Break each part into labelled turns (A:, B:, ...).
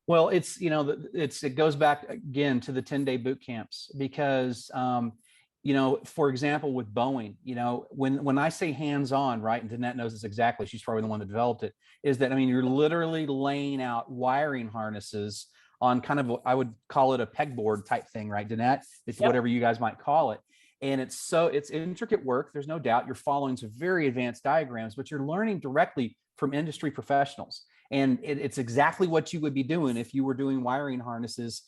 A: Well, it's, it goes back again to the 10-day boot camps because, for example, with Boeing, when I say hands-on, right, and Danette knows this exactly, she's probably the one that developed it, is that, I mean, you're literally laying out wiring harnesses on kind of, I would call it a pegboard type thing, right, Danette? It's
B: Yep.
A: whatever you guys might call it. And it's intricate work. There's no doubt. You're following some very advanced diagrams, but you're learning directly from industry professionals. And it's exactly what you would be doing if you were doing wiring harnesses,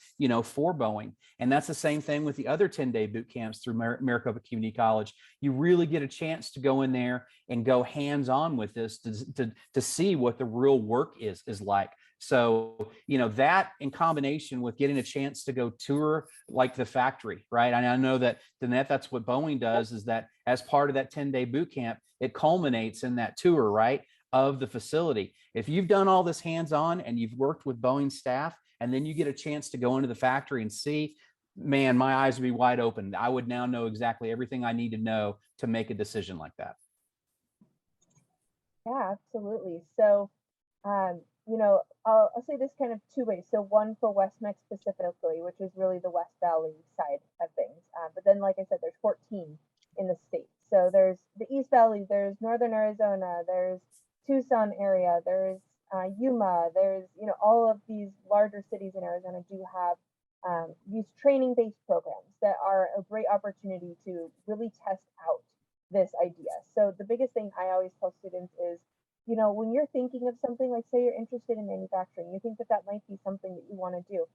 A: for Boeing. And that's the same thing with the other 10-day boot camps through Maricopa Community College. You really get a chance to go in there and go hands-on with this to see what the real work is like. So, that in combination with getting a chance to go tour like the factory, right? And I know that Danette, that's what Boeing does, is that as part of that 10-day boot camp, it culminates in that tour, right, of the facility. If you've done all this hands-on and you've worked with Boeing staff, and then you get a chance to go into the factory and see, man, my eyes would be wide open. I would now know exactly everything I need to know to make a decision like that.
C: Yeah, absolutely. So, I'll say this kind of two ways. So one for West-MEC specifically, which is really the West Valley side of things. But then, like I said, there's 14 in the state. So there's the East Valley, there's Northern Arizona, there's Tucson area, there's Yuma, there's, all of these larger cities in Arizona do have these training-based programs that are a great opportunity to really test out this idea. So the biggest thing I always tell students is, when you're thinking of something, like say you're interested in manufacturing, you think that that might be something that you want to do.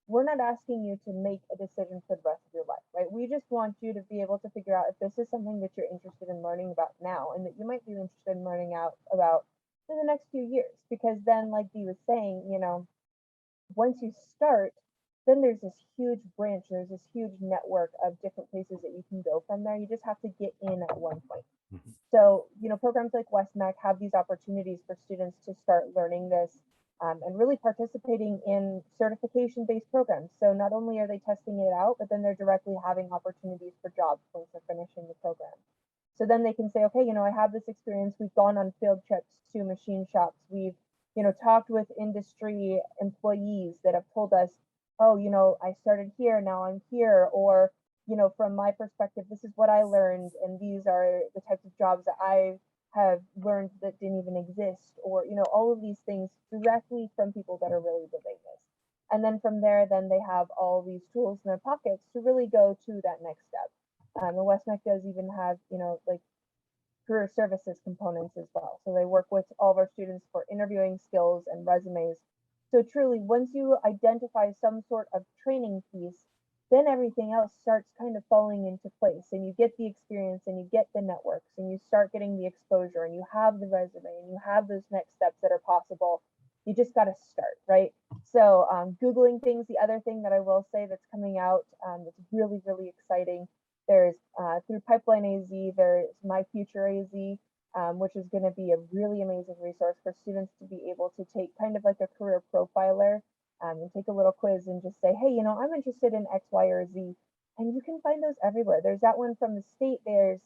C: We're not asking you to make a decision for the rest of your life, right? We just want you to be able to figure out if this is something that you're interested in learning about now and that you might be interested in learning about in the next few years. Because then, like Dee was saying, once you start, then there's this huge branch, there's this huge network of different places that you can go from there. You just have to get in at one point. Mm-hmm. So, programs like West-MEC have these opportunities for students to start learning this and really participating in certification-based programs. So not only are they testing it out, but then they're directly having opportunities for jobs once they're finishing the program. So then they can say, okay, I have this experience. We've gone on field trips to machine shops. We've, talked with industry employees that have told us, oh, I started here, now I'm here, or, from my perspective, this is what I learned, and these are the types of jobs that I have learned that didn't even exist, or, all of these things directly from people that are really living this. And then from there, then they have all these tools in their pockets to really go to that next step. And West-MEC does even have, like career services components as well. So they work with all of our students for interviewing skills and resumes. So truly, once you identify some sort of training piece, then everything else starts kind of falling into place, and you get the experience and you get the networks and you start getting the exposure and you have the resume and you have those next steps that are possible. You just got to start, right? So Googling things, the other thing that I will say that's coming out that's really, really exciting, there's through Pipeline AZ, there's My Future AZ, which is going to be a really amazing resource for students to be able to take kind of like a career profiler and take a little quiz and just say, hey, I'm interested in X, Y, or Z. And you can find those everywhere. There's that one from the state. There's,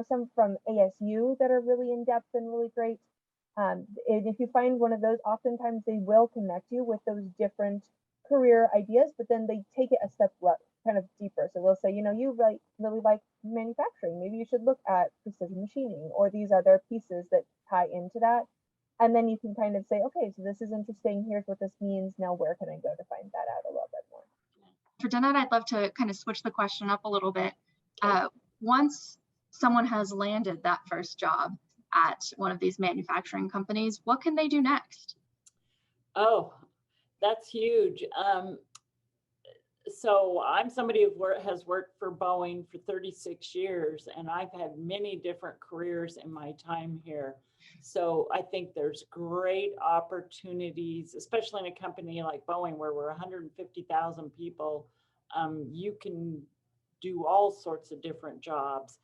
C: some from ASU that are really in depth and really great. And if you find one of those, oftentimes they will connect you with those different career ideas, but then they take it a step kind of deeper. So they'll say, you really like manufacturing. Maybe you should look at precision machining or these other pieces that tie into that. And then you can kind of say, okay, so this is interesting. Here's what this means. Now, where can I go to find that out a little bit more?
D: For Danette, I'd love to kind of switch the question up a little bit. Once someone has landed that first job at one of these manufacturing companies, what can they do next?
B: Oh, that's huge. So I'm somebody who has worked for Boeing for 36 years, and I've had many different careers in my time here. So I think there's great opportunities, especially in a company like Boeing, where we're 150,000 people. You can do all sorts of different jobs.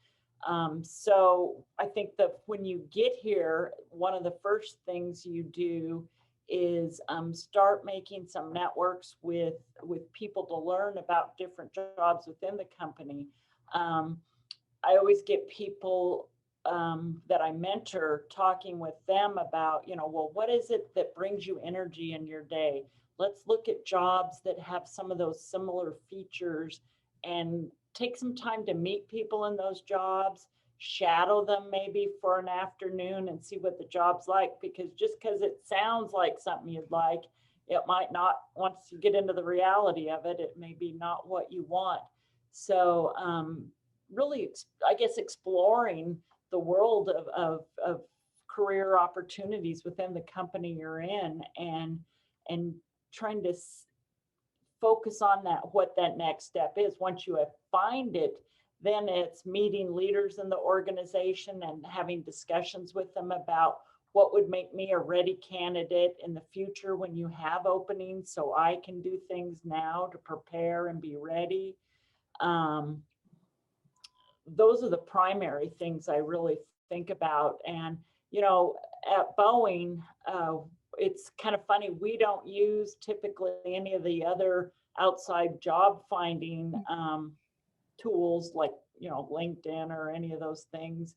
B: So I think that when you get here, one of the first things you do is start making some networks with people to learn about different jobs within the company. I always get people that I mentor talking with them about, well, what is it that brings you energy in your day? let's look at jobs that have some of those similar features and take some time to meet people in those jobs, shadow them maybe for an afternoon and see what the job's like, because just because it sounds like something you'd like, it might not, once you get into the reality of it, it may be not what you want. So really, I guess, exploring the world of career opportunities within the company you're in, and trying to focus on that, what that next step is. Once you have find it, then it's meeting leaders in the organization and having discussions with them about what would make me a ready candidate in the future when you have openings, so I can do things now to prepare and be ready. Those are the primary things I really think about. And, you know, at Boeing, it's kind of funny, we don't use typically any of the other outside job finding tools like, you know, LinkedIn or any of those things.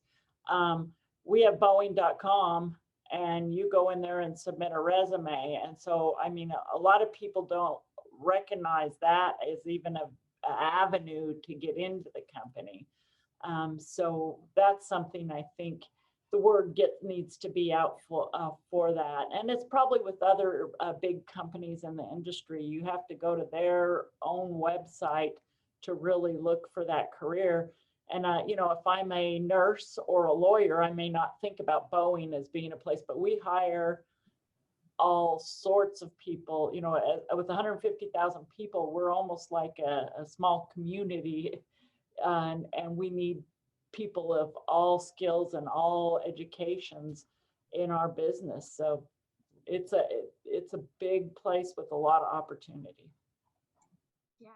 B: We have Boeing.com, and you go in there and submit a resume. And so, I mean, a lot of people don't recognize that as even an avenue to get into the company. So that's something I think the word needs to be out for that. And it's probably with other big companies in the industry. You have to go to their own website to really look for that career. And, you know, if I'm a nurse or a lawyer, I may not think about Boeing as being a place, but we hire all sorts of people. You know, with 150,000 people, we're almost like a small community, and we need people of all skills and all educations in our business. So it's a big place with a lot of opportunity.
D: Yeah,